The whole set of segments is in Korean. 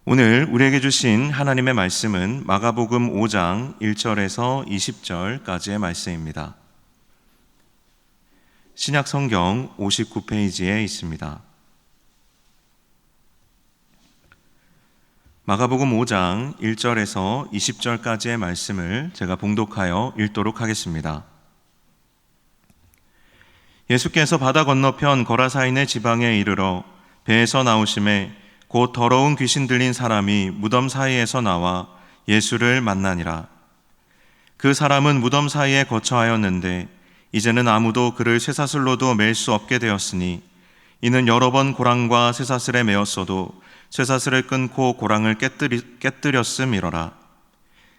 오늘 우리에게 주신 하나님의 말씀은 마가복음 5장 1절에서 20절까지의 말씀입니다. 신약 성경 59페이지에 있습니다. 마가복음 5장 1절에서 20절까지의 말씀을 제가 봉독하여 읽도록 하겠습니다. 예수께서 바다 건너편 거라사인의 지방에 이르러 배에서 나오심에 곧 더러운 귀신 들린 사람이 무덤 사이에서 나와 예수를 만나니라. 그 사람은 무덤 사이에 거처하였는데 이제는 아무도 그를 쇠사슬로도 맬 수 없게 되었으니 이는 여러 번 고랑과 쇠사슬에 매었어도 쇠사슬을 끊고 고랑을 깨뜨렸음이러라.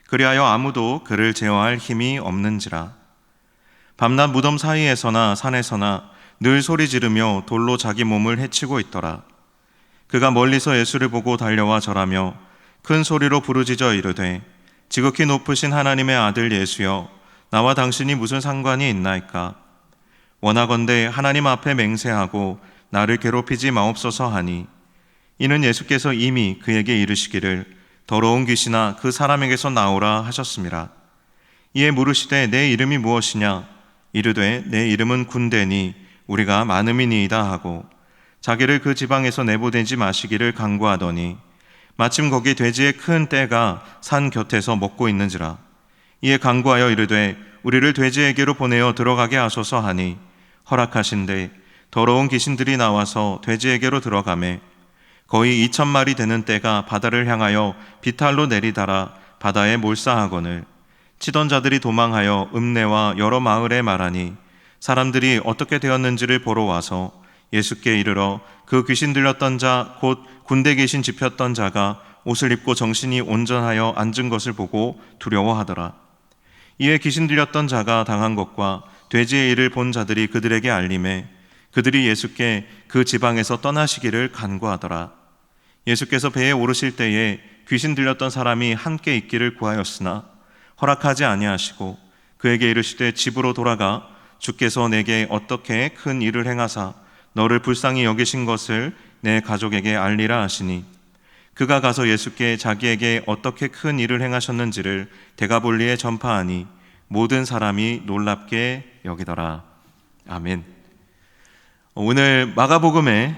그리하여 아무도 그를 제어할 힘이 없는지라. 밤낮 무덤 사이에서나 산에서나 늘 소리 지르며 돌로 자기 몸을 해치고 있더라. 그가 멀리서 예수를 보고 달려와 절하며 큰 소리로 부르짖어 이르되 지극히 높으신 하나님의 아들 예수여, 나와 당신이 무슨 상관이 있나이까? 원하건대 하나님 앞에 맹세하고 나를 괴롭히지 마옵소서 하니, 이는 예수께서 이미 그에게 이르시기를 더러운 귀신아 그 사람에게서 나오라 하셨음이라. 이에 물으시되 내 이름이 무엇이냐? 이르되 내 이름은 군대니 우리가 많음이니이다 하고 자기를 그 지방에서 내보내지 마시기를 간구하더니 마침 거기 돼지의 큰 떼가 산 곁에서 먹고 있는지라. 이에 간구하여 이르되 우리를 돼지에게로 보내어 들어가게 하소서 하니 허락하신대 더러운 귀신들이 나와서 돼지에게로 들어가매 거의 2,000마리 되는 떼가 바다를 향하여 비탈로 내리달아 바다에 몰사하거늘 치던 자들이 도망하여 읍내와 여러 마을에 말하니 사람들이 어떻게 되었는지를 보러 와서 예수께 이르러 그 귀신 들렸던 자 곧 군대 귀신 집혔던 자가 옷을 입고 정신이 온전하여 앉은 것을 보고 두려워하더라. 이에 귀신 들렸던 자가 당한 것과 돼지의 일을 본 자들이 그들에게 알림해 그들이 예수께 그 지방에서 떠나시기를 간구하더라. 예수께서 배에 오르실 때에 귀신 들렸던 사람이 함께 있기를 구하였으나 허락하지 아니하시고 그에게 이르시되 집으로 돌아가 주께서 내게 어떻게 큰 일을 행하사 너를 불쌍히 여기신 것을 내 가족에게 알리라 하시니 그가 가서 예수께 자기에게 어떻게 큰 일을 행하셨는지를 데가볼리에 전파하니 모든 사람이 놀랍게 여기더라. 아멘. 오늘 마가복음에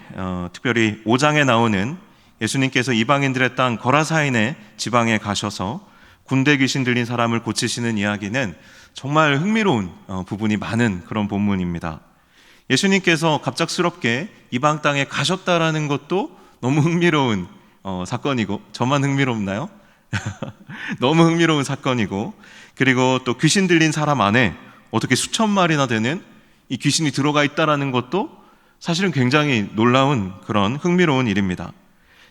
특별히 5장에 나오는 예수님께서 이방인들의 땅 거라사인의 지방에 가셔서 군대 귀신 들린 사람을 고치시는 이야기는 정말 흥미로운 부분이 많은 그런 본문입니다. 예수님께서 갑작스럽게 이방 땅에 가셨다라는 것도 너무 흥미로운 사건이고, 저만 흥미롭나요? 너무 흥미로운 사건이고, 그리고 또 귀신 들린 사람 안에 어떻게 수천 마리나 되는 이 귀신이 들어가 있다라는 것도 사실은 굉장히 놀라운 그런 흥미로운 일입니다.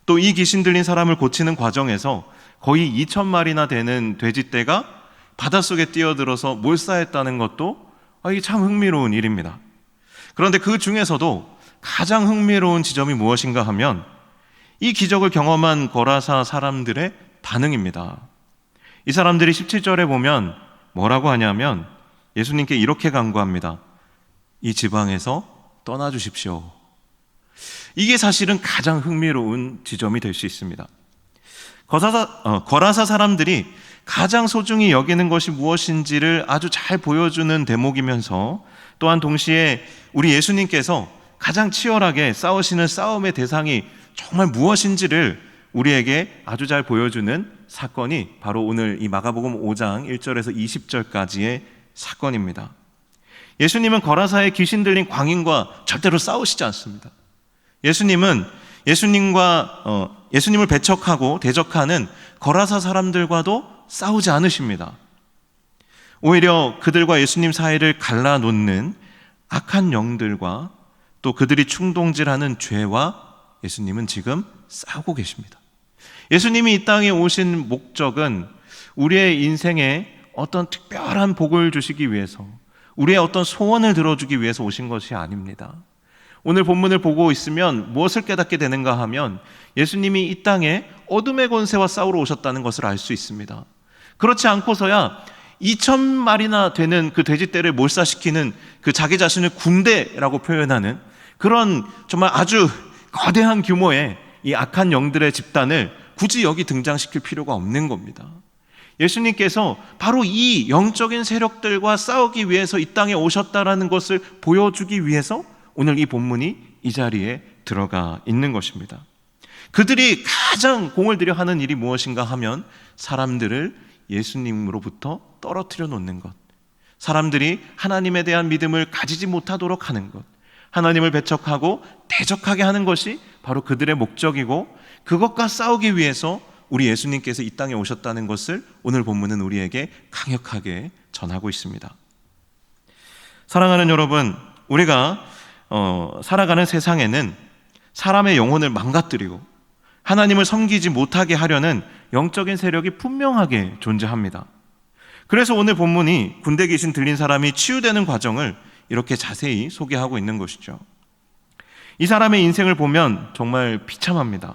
또 이 귀신 들린 사람을 고치는 과정에서 거의 2,000마리나 되는 돼지떼가 바닷속에 뛰어들어서 몰사했다는 것도 이게 참 흥미로운 일입니다. 그런데 그 중에서도 가장 흥미로운 지점이 무엇인가 하면 이 기적을 경험한 거라사 사람들의 반응입니다. 이 사람들이 17절에 보면 뭐라고 하냐면 예수님께 이렇게 간구합니다. 이 지방에서 떠나주십시오. 이게 사실은 가장 흥미로운 지점이 될 수 있습니다. 거라사 사람들이 가장 소중히 여기는 것이 무엇인지를 아주 잘 보여주는 대목이면서 또한 동시에 우리 예수님께서 가장 치열하게 싸우시는 싸움의 대상이 정말 무엇인지를 우리에게 아주 잘 보여주는 사건이 바로 오늘 이 마가복음 5장 1절에서 20절까지의 사건입니다. 예수님은 거라사의 귀신 들린 광인과 절대로 싸우시지 않습니다. 예수님을 배척하고 대적하는 거라사 사람들과도 싸우지 않으십니다. 오히려 그들과 예수님 사이를 갈라놓는 악한 영들과 또 그들이 충동질하는 죄와 예수님은 지금 싸우고 계십니다. 예수님이 이 땅에 오신 목적은 우리의 인생에 어떤 특별한 복을 주시기 위해서, 우리의 어떤 소원을 들어주기 위해서 오신 것이 아닙니다. 오늘 본문을 보고 있으면 무엇을 깨닫게 되는가 하면 예수님이 이 땅에 어둠의 권세와 싸우러 오셨다는 것을 알 수 있습니다. 그렇지 않고서야 2,000마리나 되는 그 돼지떼를 몰사시키는 그 자기 자신을 군대라고 표현하는 그런 정말 아주 거대한 규모의 이 악한 영들의 집단을 굳이 여기 등장시킬 필요가 없는 겁니다. 예수님께서 바로 이 영적인 세력들과 싸우기 위해서 이 땅에 오셨다라는 것을 보여주기 위해서 오늘 이 본문이 이 자리에 들어가 있는 것입니다. 그들이 가장 공을 들여 하는 일이 무엇인가 하면 사람들을 예수님으로부터 떨어뜨려 놓는 것, 사람들이 하나님에 대한 믿음을 가지지 못하도록 하는 것, 하나님을 배척하고 대적하게 하는 것이 바로 그들의 목적이고, 그것과 싸우기 위해서 우리 예수님께서 이 땅에 오셨다는 것을 오늘 본문은 우리에게 강력하게 전하고 있습니다. 사랑하는 여러분, 우리가 살아가는 세상에는 사람의 영혼을 망가뜨리고 하나님을 섬기지 못하게 하려는 영적인 세력이 분명하게 존재합니다. 그래서 오늘 본문이 군대 귀신 들린 사람이 치유되는 과정을 이렇게 자세히 소개하고 있는 것이죠. 이 사람의 인생을 보면 정말 비참합니다.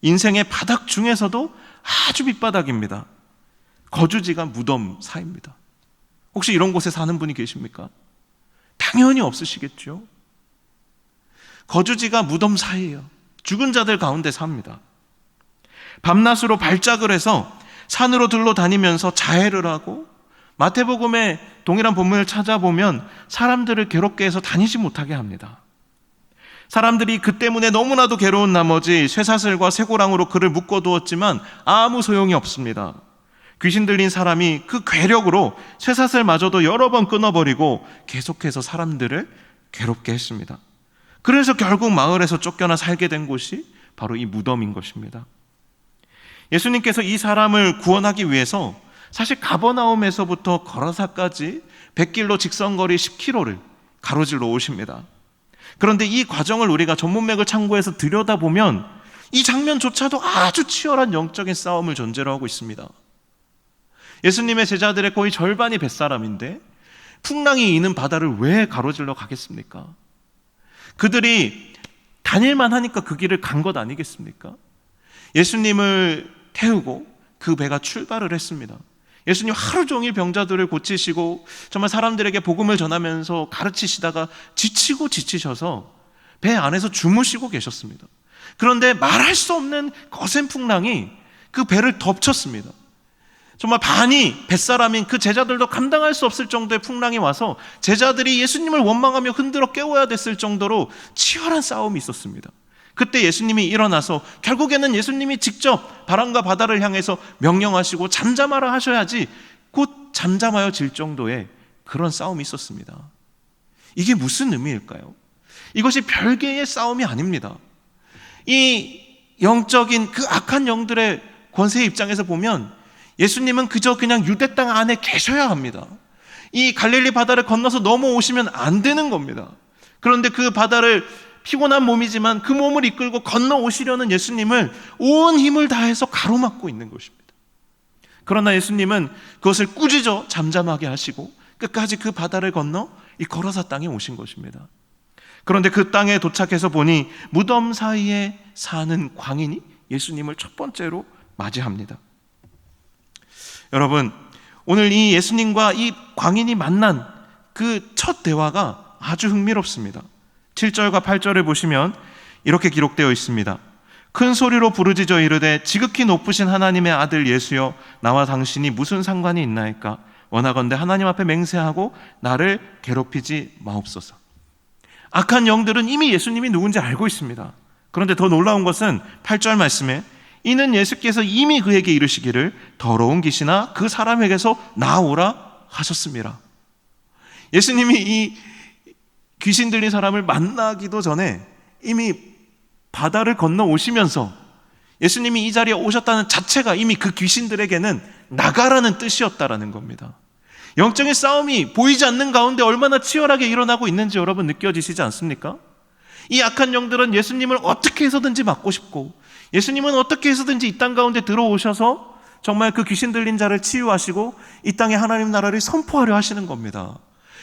인생의 바닥 중에서도 아주 밑바닥입니다. 거주지가 무덤 사이입니다. 혹시 이런 곳에 사는 분이 계십니까? 당연히 없으시겠죠. 거주지가 무덤 사이예요. 죽은 자들 가운데 삽니다. 밤낮으로 발작을 해서 산으로 들러다니면서 자해를 하고, 마태복음의 동일한 본문을 찾아보면 사람들을 괴롭게 해서 다니지 못하게 합니다. 사람들이 그 때문에 너무나도 괴로운 나머지 쇠사슬과 쇠고랑으로 그를 묶어두었지만 아무 소용이 없습니다. 귀신 들린 사람이 그 괴력으로 쇠사슬마저도 여러 번 끊어버리고 계속해서 사람들을 괴롭게 했습니다. 그래서 결국 마을에서 쫓겨나 살게 된 곳이 바로 이 무덤인 것입니다. 예수님께서 이 사람을 구원하기 위해서 사실 가버나움에서부터 거라사까지 100길로 직선거리 10km를 가로질러 오십니다. 그런데 이 과정을 우리가 전문맥을 참고해서 들여다보면 이 장면조차도 아주 치열한 영적인 싸움을 전제로 하고 있습니다. 예수님의 제자들의 거의 절반이 뱃사람인데 풍랑이 이는 바다를 왜 가로질러 가겠습니까? 그들이 다닐만 하니까 그 길을 간 것 아니겠습니까? 예수님을 태우고 그 배가 출발을 했습니다. 예수님 하루 종일 병자들을 고치시고 정말 사람들에게 복음을 전하면서 가르치시다가 지치고 지치셔서 배 안에서 주무시고 계셨습니다. 그런데 말할 수 없는 거센 풍랑이 그 배를 덮쳤습니다. 정말 반이 뱃사람인 그 제자들도 감당할 수 없을 정도의 풍랑이 와서 제자들이 예수님을 원망하며 흔들어 깨워야 됐을 정도로 치열한 싸움이 있었습니다. 그때 예수님이 일어나서 결국에는 예수님이 직접 바람과 바다를 향해서 명령하시고 잠잠하라 하셔야지 곧 잠잠하여질 정도의 그런 싸움이 있었습니다. 이게 무슨 의미일까요? 이것이 별개의 싸움이 아닙니다. 이 영적인 그 악한 영들의 권세의 입장에서 보면 예수님은 그냥 유대 땅 안에 계셔야 합니다. 이 갈릴리 바다를 건너서 넘어오시면 안 되는 겁니다. 그런데 그 바다를 피곤한 몸이지만 그 몸을 이끌고 건너오시려는 예수님을 온 힘을 다해서 가로막고 있는 것입니다. 그러나 예수님은 그것을 꾸짖어 잠잠하게 하시고 끝까지 그 바다를 건너 이 거라사 땅에 오신 것입니다. 그런데 그 땅에 도착해서 보니 무덤 사이에 사는 광인이 예수님을 첫 번째로 맞이합니다. 여러분, 오늘 이 예수님과 이 광인이 만난 그 첫 대화가 아주 흥미롭습니다. 7절과 8절을 보시면 이렇게 기록되어 있습니다. 큰 소리로 부르짖어 이르되 지극히 높으신 하나님의 아들 예수여, 나와 당신이 무슨 상관이 있나이까? 원하건대 하나님 앞에 맹세하고 나를 괴롭히지 마옵소서. 악한 영들은 이미 예수님이 누군지 알고 있습니다. 그런데 더 놀라운 것은 8절 말씀에 이는 예수께서 이미 그에게 이르시기를 더러운 귀신아 그 사람에게서 나오라 하셨습니다. 예수님이 이 귀신 들린 사람을 만나기도 전에 이미 바다를 건너 오시면서 예수님이 이 자리에 오셨다는 자체가 이미 그 귀신들에게는 나가라는 뜻이었다라는 겁니다. 영적인 싸움이 보이지 않는 가운데 얼마나 치열하게 일어나고 있는지 여러분 느껴지시지 않습니까? 이 악한 영들은 예수님을 어떻게 해서든지 막고 싶고 예수님은 어떻게 해서든지 이 땅 가운데 들어오셔서 정말 그 귀신 들린 자를 치유하시고 이 땅에 하나님 나라를 선포하려 하시는 겁니다.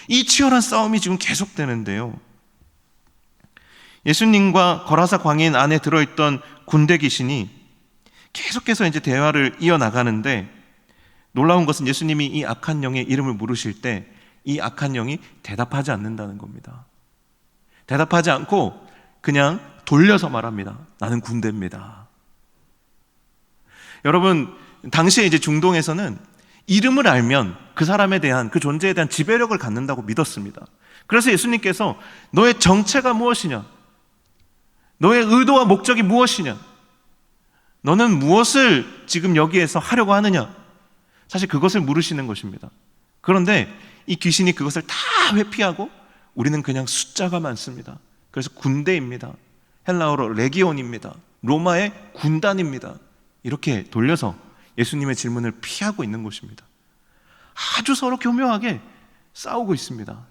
이 치열한 싸움이 지금 계속되는데요. 예수님과 거라사 광인 안에 들어있던 군대 귀신이 계속해서 이제 대화를 이어나가는데 놀라운 것은 예수님이 이 악한 영의 이름을 물으실 때 이 악한 영이 대답하지 않는다는 겁니다. 대답하지 않고 그냥 돌려서 말합니다. 나는 군대입니다. 여러분, 당시에 이제 중동에서는 이름을 알면 그 사람에 대한, 그 존재에 대한 지배력을 갖는다고 믿었습니다. 그래서 예수님께서 너의 정체가 무엇이냐? 너의 의도와 목적이 무엇이냐? 너는 무엇을 지금 여기에서 하려고 하느냐? 사실 그것을 물으시는 것입니다. 그런데 이 귀신이 그것을 다 회피하고 우리는 그냥 숫자가 많습니다. 그래서 군대입니다. 헬라어로 레기온입니다. 로마의 군단입니다. 이렇게 돌려서 예수님의 질문을 피하고 있는 것입니다. 아주 서로 교묘하게 싸우고 있습니다.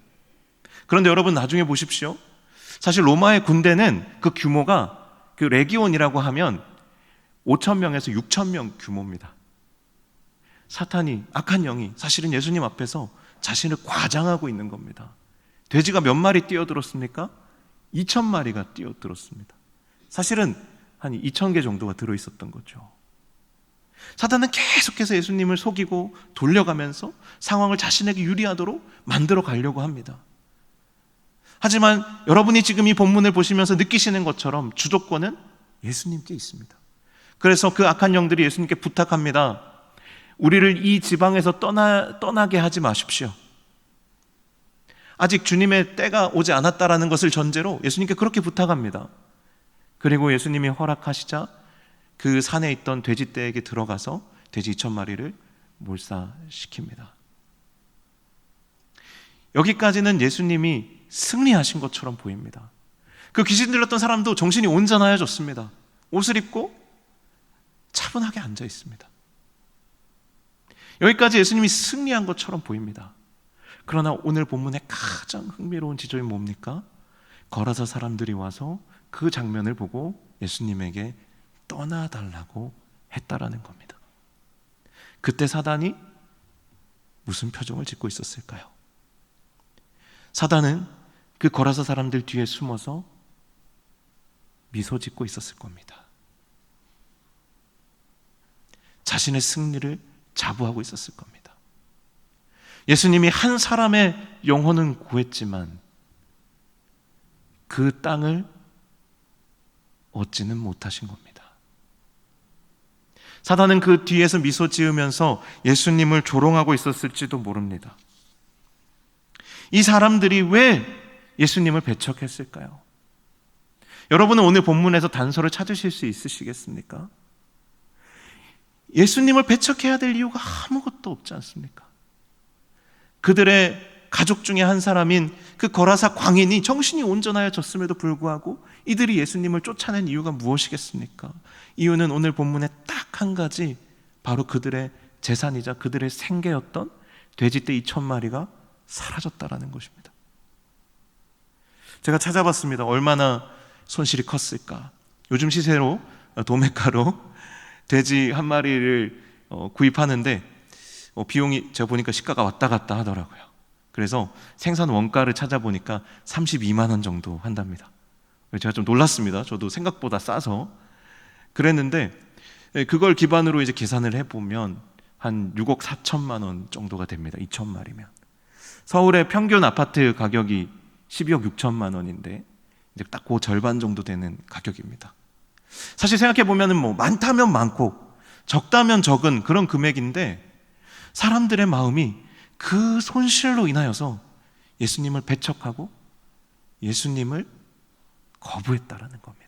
그런데 여러분, 나중에 보십시오. 사실 로마의 군대는 그 규모가, 그 레기온이라고 하면 5,000명에서 6,000명 규모입니다. 사탄이, 악한 영이 사실은 예수님 앞에서 자신을 과장하고 있는 겁니다. 돼지가 몇 마리 뛰어들었습니까? 2,000마리가 뛰어들었습니다. 사실은 한 2,000개 정도가 들어있었던 거죠. 사탄은 계속해서 예수님을 속이고 돌려가면서 상황을 자신에게 유리하도록 만들어 가려고 합니다. 하지만 여러분이 지금 이 본문을 보시면서 느끼시는 것처럼 주도권은 예수님께 있습니다. 그래서 그 악한 영들이 예수님께 부탁합니다. 우리를 이 지방에서 떠나게 하지 마십시오. 아직 주님의 때가 오지 않았다라는 것을 전제로 예수님께 그렇게 부탁합니다. 그리고 예수님이 허락하시자 그 산에 있던 돼지떼에게 들어가서 돼지 2,000마리를 몰사시킵니다. 여기까지는 예수님이 승리하신 것처럼 보입니다. 그 귀신 들렸던 사람도 정신이 온전하여졌습니다. 옷을 입고 차분하게 앉아 있습니다. 여기까지 예수님이 승리한 것처럼 보입니다. 그러나 오늘 본문의 가장 흥미로운 지점이 뭡니까? 거라사 사람들이 와서 그 장면을 보고 예수님에게 떠나달라고 했다라는 겁니다. 그때 사단이 무슨 표정을 짓고 있었을까요? 사단은 그 거라사 사람들 뒤에 숨어서 미소 짓고 있었을 겁니다. 자신의 승리를 자부하고 있었을 겁니다. 예수님이 한 사람의 영혼은 구했지만 그 땅을 얻지는 못하신 겁니다. 사단은 그 뒤에서 미소 지으면서 예수님을 조롱하고 있었을지도 모릅니다. 이 사람들이 왜 예수님을 배척했을까요? 여러분은 오늘 본문에서 단서를 찾으실 수 있으시겠습니까? 예수님을 배척해야 될 이유가 아무것도 없지 않습니까? 그들의 가족 중에 한 사람인 그 거라사 광인이 정신이 온전하여졌음에도 불구하고 이들이 예수님을 쫓아낸 이유가 무엇이겠습니까? 이유는 오늘 본문에 딱 한 가지, 바로 그들의 재산이자 그들의 생계였던 돼지떼 2,000마리가 사라졌다라는 것입니다. 제가 찾아봤습니다. 얼마나 손실이 컸을까? 요즘 시세로 도매가로 돼지 한 마리를 구입하는데 비용이 제가 보니까 시가가 왔다 갔다 하더라고요. 그래서 생산 원가를 찾아보니까 32만 원 정도 한답니다. 제가 좀 놀랐습니다. 저도 생각보다 싸서 그랬는데, 그걸 기반으로 이제 계산을 해보면 한 6억 4천만 원 정도가 됩니다. 2,000마리면. 서울의 평균 아파트 가격이 12억 6천만 원인데 이제 딱 그 절반 정도 되는 가격입니다. 사실 생각해보면 뭐 많다면 많고 적다면 적은 그런 금액인데, 사람들의 마음이 그 손실로 인하여서 예수님을 배척하고 예수님을 거부했다라는 겁니다.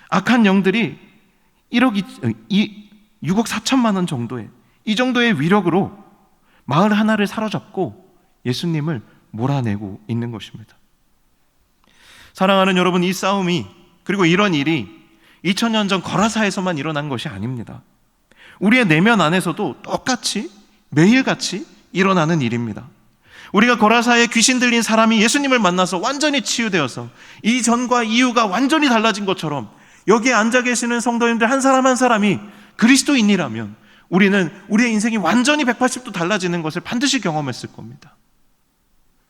악한 영들이 6억 4천만 원 정도의, 이 정도의 위력으로 마을 하나를 사로잡고 예수님을 몰아내고 있는 것입니다. 사랑하는 여러분, 이 싸움이, 그리고 이런 일이 2000년 전 거라사에서만 일어난 것이 아닙니다. 우리의 내면 안에서도 똑같이 매일같이 일어나는 일입니다. 우리가 거라사에 귀신 들린 사람이 예수님을 만나서 완전히 치유되어서 이전과 이후가 완전히 달라진 것처럼, 여기에 앉아 계시는 성도님들 한 사람 한 사람이 그리스도인이라면 우리는 우리의 인생이 완전히 180도 달라지는 것을 반드시 경험했을 겁니다.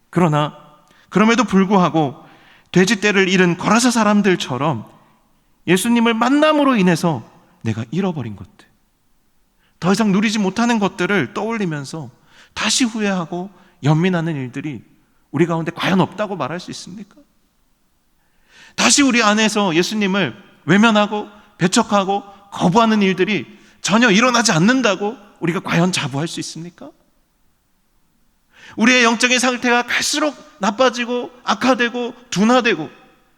그러나 그럼에도 불구하고 돼지떼를 잃은 거라사 사람들처럼 예수님을 만남으로 인해서 내가 잃어버린 것들, 더 이상 누리지 못하는 것들을 떠올리면서 다시 후회하고 연민하는 일들이 우리 가운데 과연 없다고 말할 수 있습니까? 다시 우리 안에서 예수님을 외면하고 배척하고 거부하는 일들이 전혀 일어나지 않는다고 우리가 과연 자부할 수 있습니까? 우리의 영적인 상태가 갈수록 나빠지고 악화되고 둔화되고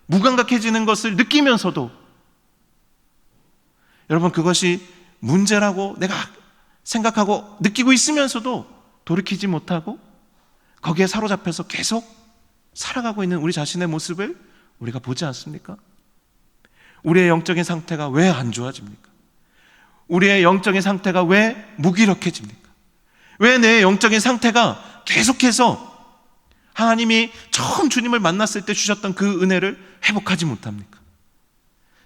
무감각해지는 것을 느끼면서도, 여러분, 그것이 문제라고 내가 생각하고 느끼고 있으면서도 돌이키지 못하고 거기에 사로잡혀서 계속 살아가고 있는 우리 자신의 모습을 우리가 보지 않습니까? 우리의 영적인 상태가 왜 안 좋아집니까? 우리의 영적인 상태가 왜 무기력해집니까? 왜 내 영적인 상태가 계속해서 하나님이 처음 주님을 만났을 때 주셨던 그 은혜를 회복하지 못합니까?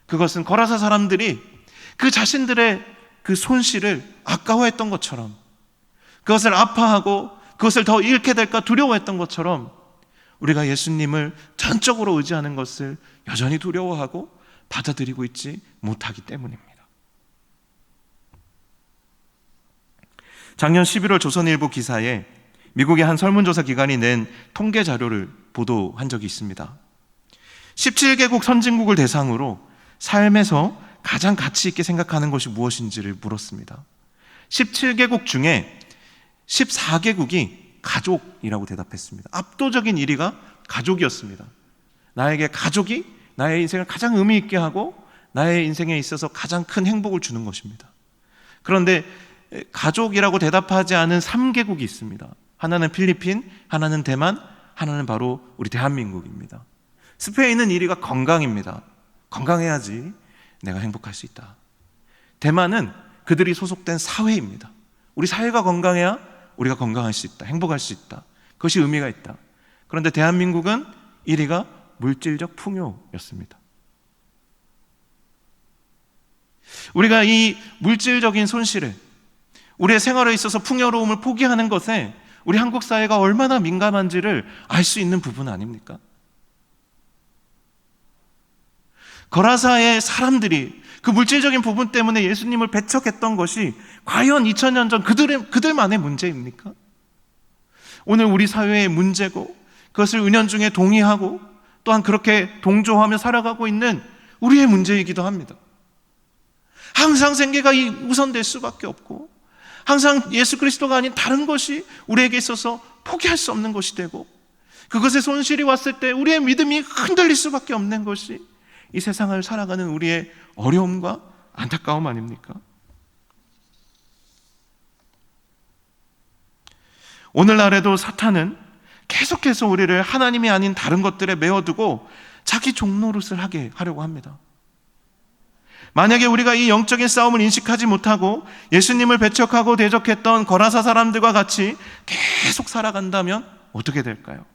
그것은 거라사 사람들이 그 자신들의 그 손실을 아까워했던 것처럼, 그것을 아파하고 그것을 더 잃게 될까 두려워했던 것처럼, 우리가 예수님을 전적으로 의지하는 것을 여전히 두려워하고 받아들이고 있지 못하기 때문입니다. 작년 11월 조선일보 기사에 미국의 한 설문조사 기관이 낸 통계 자료를 보도한 적이 있습니다. 17개국 선진국을 대상으로 삶에서 가장 가치 있게 생각하는 것이 무엇인지를 물었습니다. 17개국 중에 14개국이 가족이라고 대답했습니다. 압도적인 1위가 가족이었습니다. 나에게 가족이 나의 인생을 가장 의미 있게 하고 나의 인생에 있어서 가장 큰 행복을 주는 것입니다. 그런데 가족이라고 대답하지 않은 3개국이 있습니다. 하나는 필리핀, 하나는 대만, 하나는 바로 우리 대한민국입니다. 스페인은 1위가 건강입니다. 건강해야지 내가 행복할 수 있다. 대만은 그들이 소속된 사회입니다. 우리 사회가 건강해야 우리가 건강할 수 있다, 행복할 수 있다. 그것이 의미가 있다. 그런데 대한민국은 1위가 물질적 풍요였습니다. 우리가 이 물질적인 손실에, 우리의 생활에 있어서 풍요로움을 포기하는 것에 우리 한국 사회가 얼마나 민감한지를 알 수 있는 부분 아닙니까? 거라사의 사람들이 그 물질적인 부분 때문에 예수님을 배척했던 것이 과연 2000년 전 그들만의 문제입니까? 오늘 우리 사회의 문제고, 그것을 은연중에 동의하고 또한 그렇게 동조하며 살아가고 있는 우리의 문제이기도 합니다. 항상 생계가 우선될 수밖에 없고, 항상 예수 그리스도가 아닌 다른 것이 우리에게 있어서 포기할 수 없는 것이 되고, 그것의 손실이 왔을 때 우리의 믿음이 흔들릴 수밖에 없는 것이 이 세상을 살아가는 우리의 어려움과 안타까움 아닙니까? 오늘날에도 사탄은 계속해서 우리를 하나님이 아닌 다른 것들에 메워두고 자기 종노릇을 하려고 합니다. 만약에 우리가 이 영적인 싸움을 인식하지 못하고 예수님을 배척하고 대적했던 거라사 사람들과 같이 계속 살아간다면 어떻게 될까요?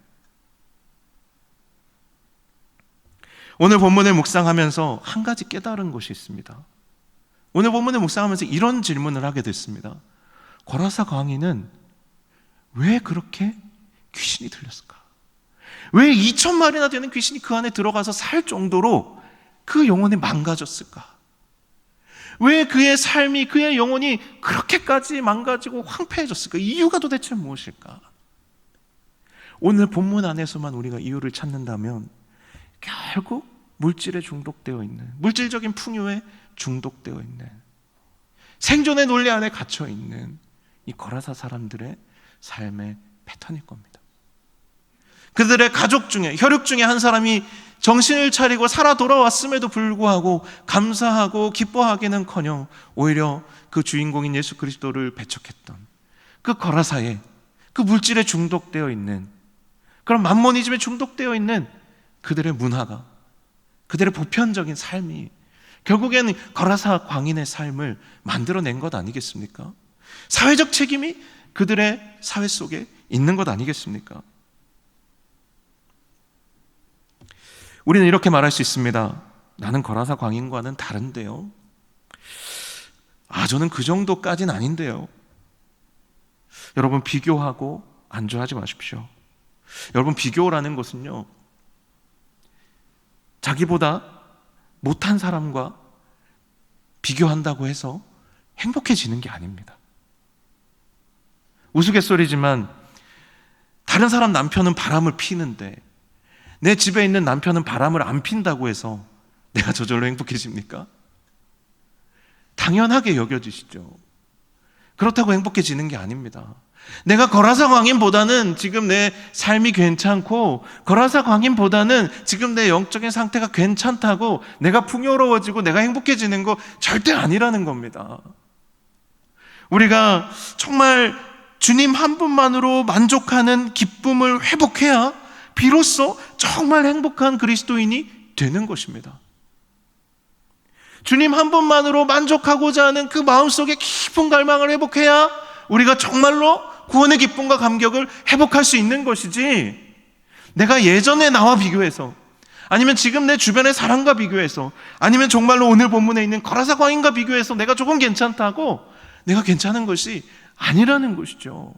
오늘 본문을 묵상하면서 한 가지 깨달은 것이 있습니다. 오늘 본문을 묵상하면서 이런 질문을 하게 됐습니다. 거라사 광인은 왜 그렇게 귀신이 들렸을까? 왜 2000마리나 되는 귀신이 그 안에 들어가서 살 정도로 그 영혼이 망가졌을까? 왜 그의 삶이, 그의 영혼이 그렇게까지 망가지고 황폐해졌을까? 이유가 도대체 무엇일까? 오늘 본문 안에서만 우리가 이유를 찾는다면 결국 물질에 중독되어 있는, 물질적인 풍요에 중독되어 있는, 생존의 논리 안에 갇혀 있는 이 거라사 사람들의 삶의 패턴일 겁니다. 그들의 가족 중에, 혈육 중에 한 사람이 정신을 차리고 살아 돌아왔음에도 불구하고 감사하고 기뻐하기는커녕 오히려 그 주인공인 예수 그리스도를 배척했던 그 거라사에, 그 물질에 중독되어 있는, 그런 만모니즘에 중독되어 있는 그들의 문화가, 그들의 보편적인 삶이 결국에는 거라사 광인의 삶을 만들어낸 것 아니겠습니까? 사회적 책임이 그들의 사회 속에 있는 것 아니겠습니까? 우리는 이렇게 말할 수 있습니다. 나는 거라사 광인과는 다른데요. 저는 그 정도까지는 아닌데요. 여러분, 비교하고 안주하지 마십시오. 여러분, 비교라는 것은요, 자기보다 못한 사람과 비교한다고 해서 행복해지는 게 아닙니다. 우스갯소리지만 다른 사람 남편은 바람을 피는데 내 집에 있는 남편은 바람을 안 핀다고 해서 내가 저절로 행복해집니까? 당연하게 여겨지시죠. 그렇다고 행복해지는 게 아닙니다. 내가 거라사 광인보다는 지금 내 삶이 괜찮고, 거라사 광인보다는 지금 내 영적인 상태가 괜찮다고 내가 풍요로워지고 내가 행복해지는 거 절대 아니라는 겁니다. 우리가 정말 주님 한 분만으로 만족하는 기쁨을 회복해야 비로소 정말 행복한 그리스도인이 되는 것입니다. 주님 한 분만으로 만족하고자 하는 그 마음속의 깊은 갈망을 회복해야 우리가 정말로 구원의 기쁨과 감격을 회복할 수 있는 것이지, 내가 예전에 나와 비교해서, 아니면 지금 내 주변의 사람과 비교해서, 아니면 정말로 오늘 본문에 있는 거라사 광인과 비교해서 내가 조금 괜찮다고 내가 괜찮은 것이 아니라는 것이죠.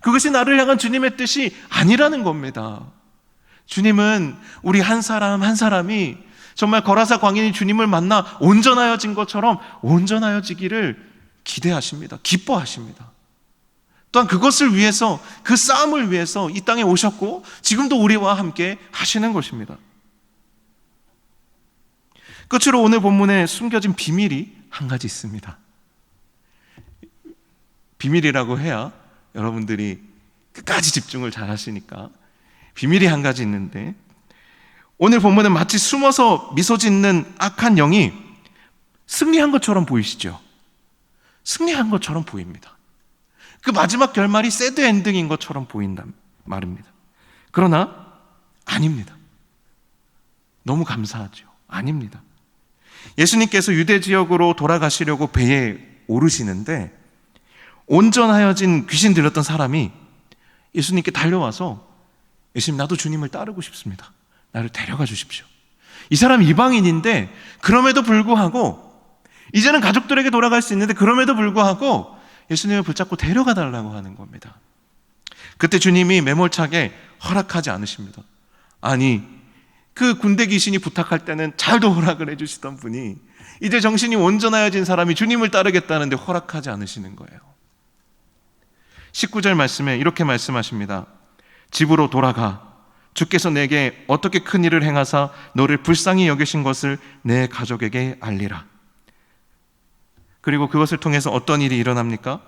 그것이 나를 향한 주님의 뜻이 아니라는 겁니다. 주님은 우리 한 사람 한 사람이 정말 거라사 광인이 주님을 만나 온전하여진 것처럼 온전하여지기를 기대하십니다. 기뻐하십니다. 또한 그것을 위해서, 그 싸움을 위해서 이 땅에 오셨고 지금도 우리와 함께 하시는 것입니다. 끝으로 오늘 본문에 숨겨진 비밀이 한 가지 있습니다. 비밀이라고 해야 여러분들이 끝까지 집중을 잘 하시니까, 비밀이 한 가지 있는데, 오늘 본문은 마치 숨어서 미소 짓는 악한 영이 승리한 것처럼 보이시죠? 승리한 것처럼 보입니다. 그 마지막 결말이 새드 엔딩인 것처럼 보인단 말입니다. 그러나 아닙니다. 너무 감사하죠. 아닙니다. 예수님께서 유대 지역으로 돌아가시려고 배에 오르시는데 온전하여진 귀신 들렸던 사람이 예수님께 달려와서, 예수님, 나도 주님을 따르고 싶습니다. 나를 데려가 주십시오. 이 사람 이방인인데 그럼에도 불구하고, 이제는 가족들에게 돌아갈 수 있는데 그럼에도 불구하고 예수님을 붙잡고 데려가 달라고 하는 겁니다. 그때 주님이 매몰차게 허락하지 않으십니다. 아니, 그 군대 귀신이 부탁할 때는 잘도 허락을 해주시던 분이 이제 정신이 온전하여진 사람이 주님을 따르겠다는데 허락하지 않으시는 거예요. 19절 말씀에 이렇게 말씀하십니다. 집으로 돌아가, 주께서 내게 어떻게 큰 일을 행하사 너를 불쌍히 여기신 것을 내 가족에게 알리라. 그리고 그것을 통해서 어떤 일이 일어납니까?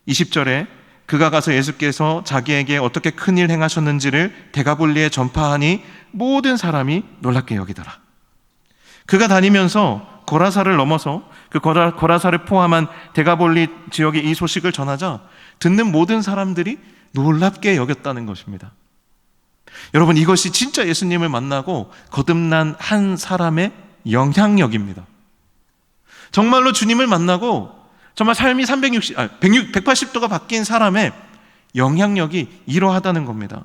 20절에 그가 가서 예수께서 자기에게 어떻게 큰 일 행하셨는지를 데가볼리에 전파하니 모든 사람이 놀랍게 여기더라. 그가 다니면서 고라사를 넘어서 그 고라사를 포함한 데가볼리 지역에 이 소식을 전하자 듣는 모든 사람들이 놀랍게 여겼다는 것입니다. 여러분, 이것이 진짜 예수님을 만나고 거듭난 한 사람의 영향력입니다. 정말로 주님을 만나고 정말 삶이 180도가 바뀐 사람의 영향력이 이러하다는 겁니다.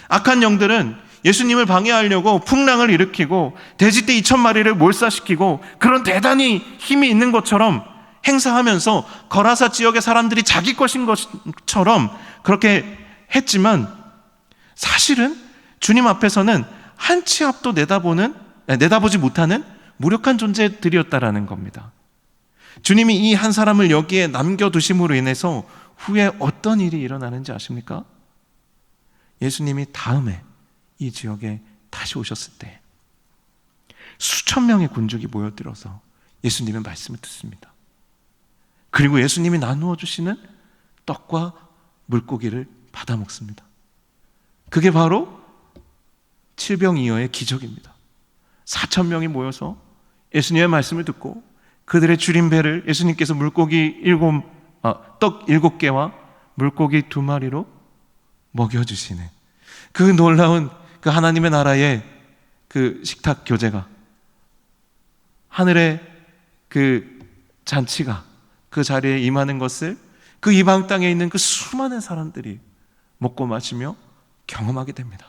악한 영들은 예수님을 방해하려고 풍랑을 일으키고 돼지떼 2,000마리를 몰살시키고 그런 대단히 힘이 있는 것처럼 행사하면서 거라사 지역의 사람들이 자기 것인 것처럼 그렇게 했지만, 사실은 주님 앞에서는 한 치 앞도 내다보지 못하는 무력한 존재들이었다라는 겁니다. 주님이 이 한 사람을 여기에 남겨두심으로 인해서 후에 어떤 일이 일어나는지 아십니까? 예수님이 다음에 이 지역에 다시 오셨을 때 수천 명의 군중이 모여들어서 예수님의 말씀을 듣습니다. 그리고 예수님이 나누어 주시는 떡과 물고기를 받아 먹습니다. 그게 바로 칠병이어의 기적입니다. 4,000명이 모여서 예수님의 말씀을 듣고 그들의 줄인 배를 예수님께서 떡 7개와 물고기 2마리로 먹여주시는 그 놀라운 그 하나님의 나라의 그 식탁 교제가, 하늘의 그 잔치가 그 자리에 임하는 것을 그 이방 땅에 있는 그 수많은 사람들이 먹고 마시며 경험하게 됩니다.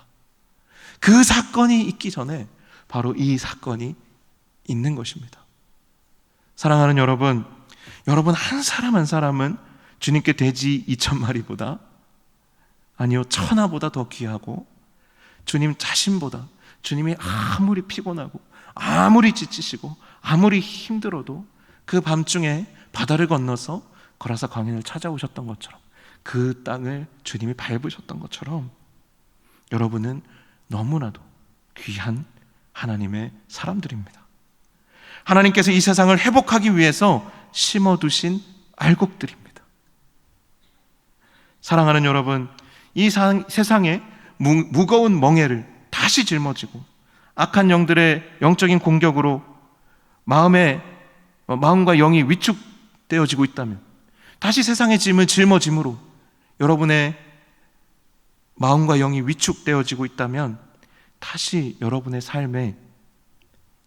그 사건이 있기 전에 바로 이 사건이 있는 것입니다. 사랑하는 여러분 한 사람 한 사람은 주님께 돼지 2,000마리보다, 아니요, 1,000하보다 더 귀하고, 주님 자신보다, 주님이 아무리 피곤하고 아무리 지치시고 아무리 힘들어도 그 밤중에 바다를 건너서 거라사 광인을 찾아오셨던 것처럼, 그 땅을 주님이 밟으셨던 것처럼 여러분은 너무나도 귀한 하나님의 사람들입니다. 하나님께서 이 세상을 회복하기 위해서 심어두신 알곡들입니다. 사랑하는 여러분, 이 세상에 무거운 멍에를 다시 짊어지고 악한 영들의 영적인 공격으로 마음과 영이 위축되어지고 있다면, 다시 세상의 짐을 짊어짐으로 여러분의 마음과 영이 위축되어지고 있다면, 다시 여러분의 삶에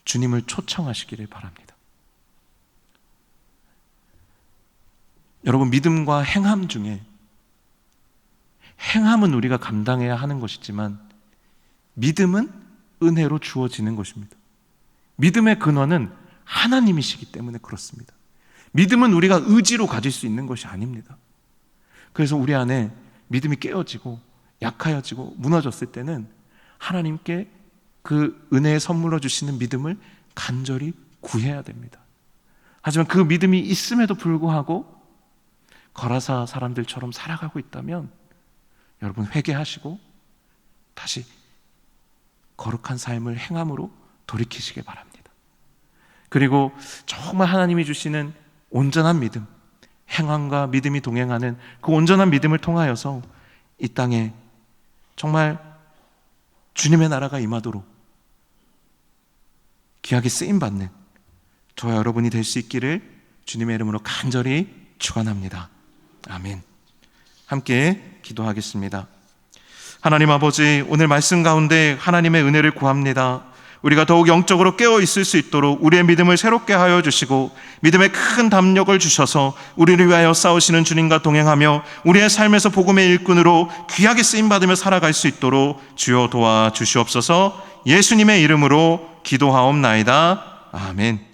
주님을 초청하시기를 바랍니다. 여러분, 믿음과 행함 중에, 행함은 우리가 감당해야 하는 것이지만 믿음은 은혜로 주어지는 것입니다. 믿음의 근원은 하나님이시기 때문에 그렇습니다. 믿음은 우리가 의지로 가질 수 있는 것이 아닙니다. 그래서 우리 안에 믿음이 깨어지고 약하여지고 무너졌을 때는 하나님께 그 은혜의 선물로 주시는 믿음을 간절히 구해야 됩니다. 하지만 그 믿음이 있음에도 불구하고 거라사 사람들처럼 살아가고 있다면 여러분, 회개하시고 다시 거룩한 삶을 행함으로 돌이키시길 바랍니다. 그리고 정말 하나님이 주시는 온전한 믿음, 행함과 믿음이 동행하는 그 온전한 믿음을 통하여서 이 땅에 정말 주님의 나라가 임하도록 귀하게 쓰임받는 저와 여러분이 될 수 있기를 주님의 이름으로 간절히 축원합니다. 아멘. 함께 기도하겠습니다. 하나님 아버지, 오늘 말씀 가운데 하나님의 은혜를 구합니다. 우리가 더욱 영적으로 깨어 있을 수 있도록 우리의 믿음을 새롭게 하여 주시고 믿음의 큰 담력을 주셔서 우리를 위하여 싸우시는 주님과 동행하며 우리의 삶에서 복음의 일꾼으로 귀하게 쓰임받으며 살아갈 수 있도록 주여 도와주시옵소서. 예수님의 이름으로 기도하옵나이다. 아멘.